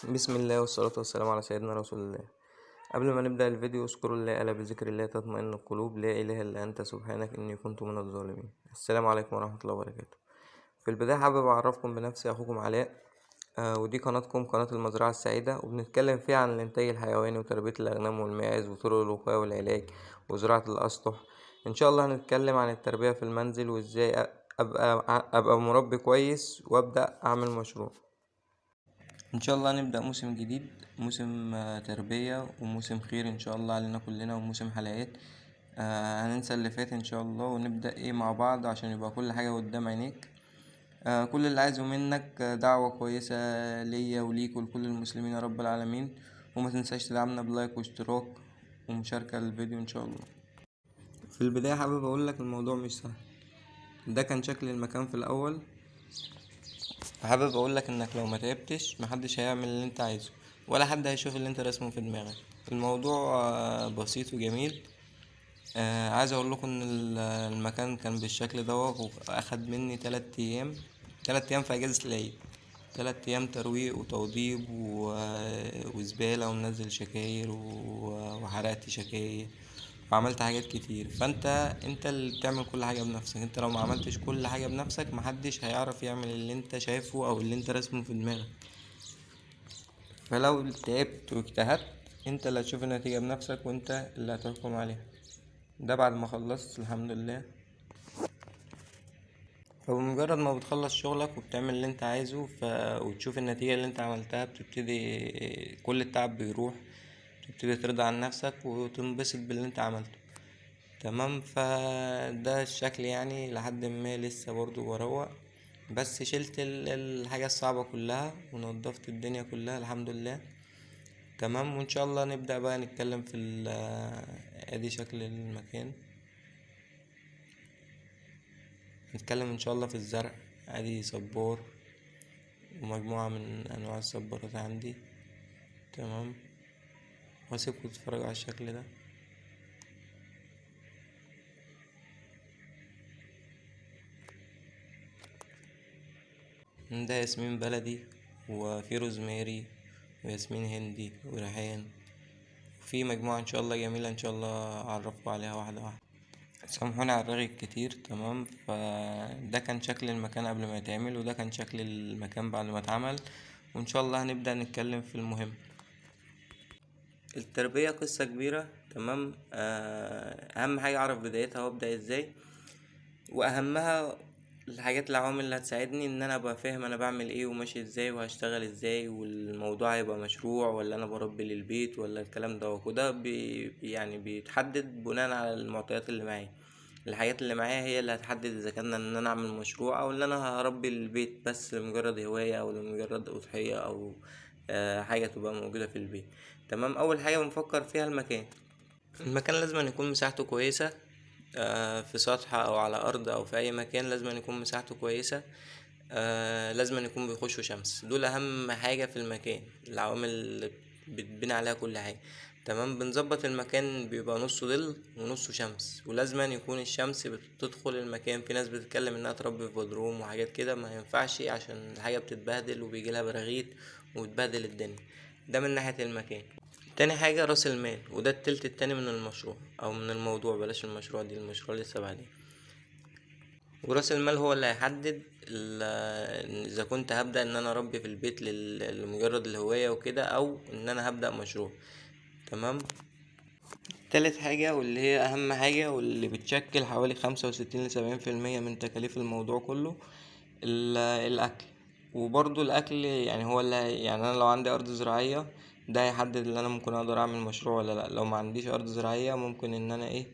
بسم الله والصلاة والسلام على سيدنا رسول الله. قبل ما نبدأ الفيديو اذكروا الله ألا بذكر الله تطمئن القلوب. لا إله إلا أنت سبحانك إني كنت من الظالمين. السلام عليكم ورحمة الله وبركاته. في البداية حابب أعرفكم بنفسي، أخوكم علاء. ودي قناتكم قناة المزرعة السعيدة، وبنتكلم فيها عن الإنتاج الحيواني وتربية الأغنام والماعز وطرق الوقاية والعلاج وزراعة الأسطح. إن شاء الله هنتكلم عن التربية في المنزل وإزاي أبقى مربي كويس وأبدأ أعمل مشروع. ان شاء الله نبدأ موسم جديد، موسم تربية وموسم خير ان شاء الله علينا كلنا، وموسم حلقات. هننسى اللي فات ان شاء الله ونبدأ مع بعض عشان يبقى كل حاجة قدام عينيك. كل اللي عايزه منك دعوة كويسة ليا وليك ولكل المسلمين يا رب العالمين. وما تنساش تدعمنا بلايك واشتراك ومشاركة للفيديو ان شاء الله. في البداية حابب اقولك الموضوع مش سهل. ده كان شكل المكان في الاول. حابب اقولك انك لو ما تعبتش محدش هيعمل اللي انت عايزه، ولا حد هيشوف اللي انت رسمه في دماغك. الموضوع بسيط وجميل. عايز اقول لكم ان المكان كان بالشكل ده، واخد مني 3 ايام في اجازة العيد. 3 ايام ترويق وتوضيب وزبالة وننزل شكاير وحرقت شكاير وعملت حاجات كتير. فانت اللي بتعمل كل حاجة بنفسك. انت لو ما عملتش كل حاجة بنفسك محدش هيعرف يعمل اللي انت شايفه او اللي انت رسمه في دماغك. فلو تعبت واجتهدت انت اللي هتشوف النتيجة بنفسك وانت اللي هتحكم عليها. ده بعد ما خلصت الحمد لله. فبمجرد ما بتخلص شغلك وبتعمل اللي انت عايزه وتشوف النتيجة اللي انت عملتها، بتبتدي كل التعب بيروح. بتبتدي ترضى عن نفسك وتنبسط باللي انت عملته. تمام. فده الشكل يعني لحد ما لسه برضو بروق. بس شلت الحاجة الصعبة كلها ونضفت الدنيا كلها الحمد لله. تمام. وان شاء الله نبدأ بقى نتكلم في ادي شكل المكان. نتكلم ان شاء الله في الزرع. ادي صبار ومجموعة من انواع الصبارات عندي. تمام. واسيبكم تتفرجوا على الشكل ده. ده ياسمين بلدي، وفي روزماري وياسمين هندي وريحان. في مجموعة ان شاء الله جميلة، ان شاء الله اعرفكم عليها واحدة واحدة. سامحوني على الرغي الكتير. تمام. فده كان شكل المكان قبل ما يتعمل، وده كان شكل المكان بعد ما اتعمل. وان شاء الله هنبدأ نتكلم في المهم. التربية قصة كبيرة. تمام. اهم حاجة اعرف بدايتها وابدأ ازاي، واهمها العوامل اللي هتساعدني ان انا ابقى فاهم انا بعمل ايه وماشي ازاي وهشتغل ازاي، والموضوع هيبقى مشروع ولا انا بربي للبيت ولا الكلام ده. وده يعني بيتحدد بناء على المعطيات اللي معايا. الحاجات اللي معايا هي اللي هتحدد اذا كان ان انا اعمل مشروع او ان انا هربي البيت بس لمجرد هواية او لمجرد اضحية او حاجة تبقى موجودة في البيت. تمام. اول حاجة بنفكر فيها المكان لازم أن يكون مساحته كويسة. في سطح او على ارض او في اي مكان لازم أن يكون مساحته كويسة. لازم أن يكون بيخشه شمس. دول اهم حاجة في المكان، العوامل اللي بتبني عليها كل حاجة. تمام. بنظبط المكان بيبقى نصه ظل ونصه شمس، ولازم أن يكون الشمس بتدخل المكان. في ناس بتتكلم انها تربي في بدروم وحاجات كده، ما ينفعش عشان الحاجة بتتبهدل وبيجيلها براغيث وبتبهدل الدنيا. ده من ناحية المكان. تاني حاجة راس المال، وده التلت التاني من المشروع او من الموضوع. بلاش المشروع دي، المشروع لسه بعدين. وراس المال هو اللي هيحدد اذا كنت هبدأ ان انا اربي في البيت لمجرد الهواية وكده، او ان انا هبدأ مشروع. تمام. تالت حاجة واللي هي اهم حاجة واللي بتشكل حوالي 65 ل70% من تكاليف الموضوع كله، الاكل. وبرضو الاكل يعني هو اللي يعني انا لو عندي ارض زراعية ده هيحدد ان انا ممكن اقدر اعمل مشروع ولا لا. لو ما عنديش ارض زراعية ممكن ان انا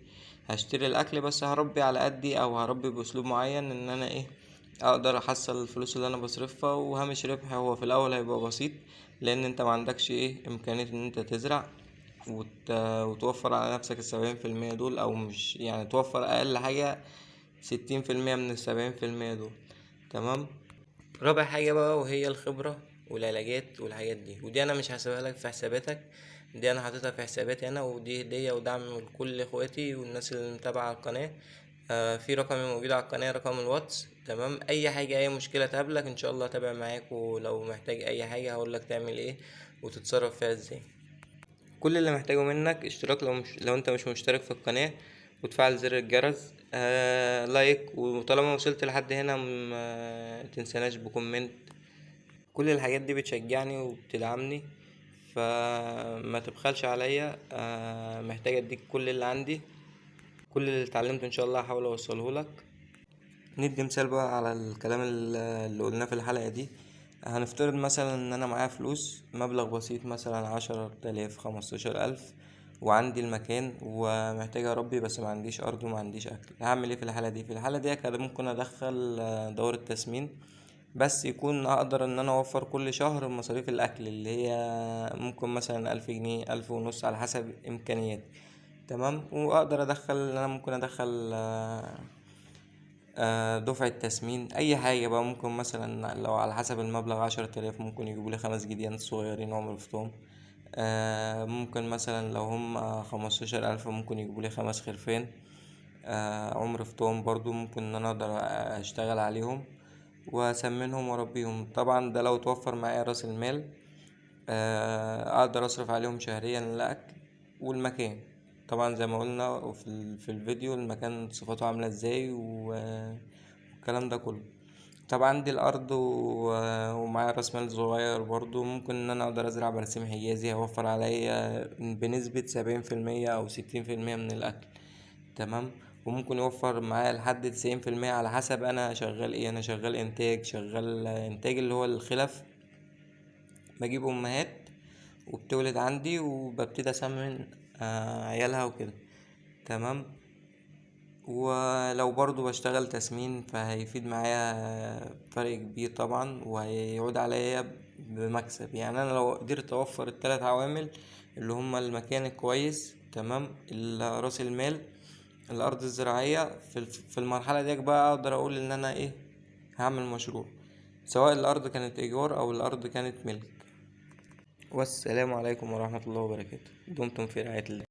هشتري الاكل بس هربي على قدي، او هربي باسلوب معين ان انا اقدر احصل الفلوس اللي انا بصرفها. وهامش ربح هو في الاول هيبقى بسيط، لان انت ما عندكش امكانية ان انت تزرع وتوفر على نفسك ال70% دول، او مش يعني توفر اقل حاجة 60% من ال70% دول. تمام. رابع حاجة بقى وهي الخبرة والعلاجات والحاجات دي، ودي انا مش هسيبها لك في حساباتك. دي انا حاططها في حساباتي انا، ودي هدية ودعم لكل اخواتي والناس اللي متابعة القناة. في رقمي موجود على القناة، رقم الواتس. تمام، اي حاجة اي مشكلة تقابلك ان شاء الله هتابع معاك، ولو محتاج اي حاجة هقولك تعمل ايه وتتصرف فيها ازاي. كل اللي محتاجه منك اشتراك لو انت مش مشترك في القناة، وتفعل زر الجرس، لايك، وطالما وصلت لحد هنا متنساناش بكومنت. كل الحاجات دي بتشجعني وبتدعمني، فما تبخلش عليا. محتاج اديك كل اللي عندي، كل اللي اتعلمته ان شاء الله هحاول اوصله لك. ندي مثال بقى على الكلام اللي قلناه في الحلقة دي. هنفترض مثلا ان انا معايا فلوس مبلغ بسيط، مثلا 10 تلاف 15 ألف، وعندي المكان ومحتاج اربي، بس ما عنديش ارض وما عنديش اكل. هعمل ايه في الحالة دي؟ في الحالة دي كده ممكن ادخل دورة تسمين، بس يكون اقدر ان انا اوفر كل شهر مصاريف الاكل، اللي هي ممكن مثلا 1000 جنيه 1500 على حسب امكانياتي. تمام، واقدر ادخل ان انا ممكن ادخل دفعة تسمين، اي حاجة بقى. ممكن مثلا لو على حسب المبلغ 10 تلاف، ممكن يجيبولي 5 جديان صغيرين عمر فطوم. ممكن مثلا لو هم 15 ألف، ممكن يجيبولي 5 خرفان عمر فطوم برضو. ممكن ان انا اقدر اشتغل عليهم واسمنهم واربيهم. طبعا ده لو توفر معايا راس المال، اقدر اصرف عليهم شهريا الاكل والمكان. طبعا زي ما قلنا في الفيديو، المكان صفاته عامله ازاي والكلام ده كله. طبعا عندي الارض ومعايا راس مال صغير برضو، ممكن ان انا اقدر ازرع برسيم حجازي، هيوفر عليا بنسبة 70% او 60% من الاكل. تمام، وممكن يوفر معايا لحد 90% على حسب انا شغال ايه. انا شغال انتاج، شغال انتاج اللي هو الخلف. بجيب امهات وبتولد عندي، وببتدي اسمن عيالها وكده. تمام، ولو برضو بشتغل تسمين فهيفيد معايا فرق كبير طبعا، وهيعود عليا بمكسب. يعني انا لو قدرت اوفر ال3 عوامل اللي هما المكان الكويس، تمام، راس المال، الارض الزراعية، في المرحلة دي بقى اقدر اقول ان انا ايه، هعمل مشروع، سواء الارض كانت ايجار او الارض كانت ملك. والسلام عليكم ورحمة الله وبركاته. دمتم في رعاية الله.